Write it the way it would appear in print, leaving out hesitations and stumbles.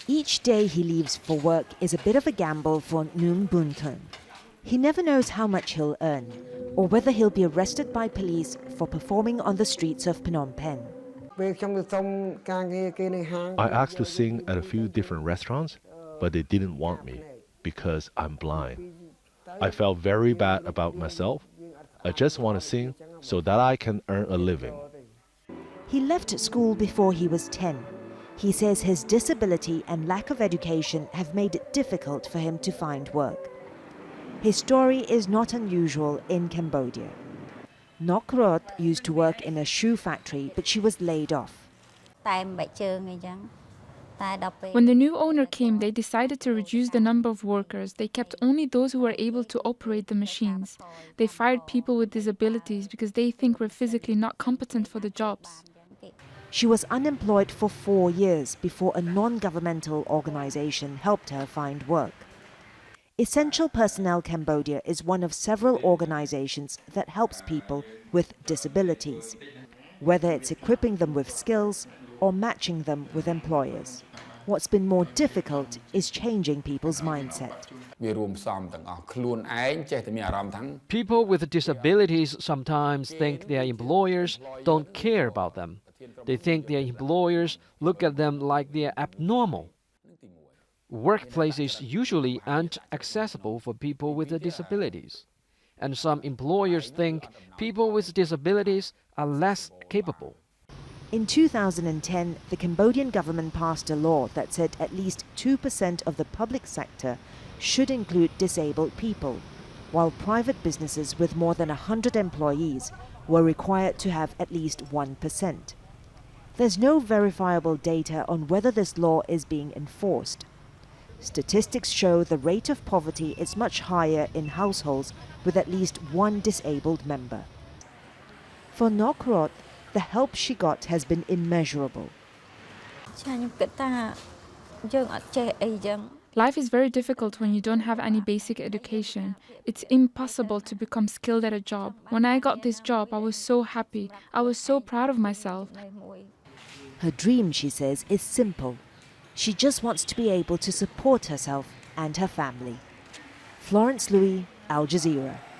Each day he leaves for work is a bit of a gamble for Noon Bunton. He never knows how much he'll earn, or whether he'll be arrested by police for performing on the streets of Phnom Penh. I asked to sing at a few different restaurants, but they didn't want me because I'm blind. I felt very bad about myself. I just want to sing so that I can earn a living. He left school before he was 10. He says his disability and lack of education have made it difficult for him to find work. His story is not unusual in Cambodia. Nok Rot used to work in a shoe factory, but she was laid off. When When the new owner came, they decided to reduce the number of workers. They kept only those who were able to operate the machines. They fired people with disabilities because they think we're physically not competent for the jobs. She was unemployed for 4 years before a non-governmental organization helped her find work. Essential Personnel Cambodia is one of several organizations that helps people with disabilities, whether it's equipping them with skills or matching them with employers. What's been more difficult is changing people's mindset. People with disabilities sometimes think their employers don't care about them. They think their employers look at them like they're abnormal. Workplaces usually aren't accessible for people with disabilities. And some employers think people with disabilities are less capable. In 2010, the Cambodian government passed a law that said at least 2% of the public sector should include disabled people, while private businesses with more than 100 employees were required to have at least 1%. There's no verifiable data on whether this law is being enforced. Statistics show the rate of poverty is much higher in households with at least one disabled member. For Nok Rot, the help she got has been immeasurable. Life is very difficult when you don't have any basic education. It's impossible to become skilled at a job. When I got this job, I was so happy. I was so proud of myself. Her dream, she says, is simple. She just wants to be able to support herself and her family. Florence Looi, Al Jazeera.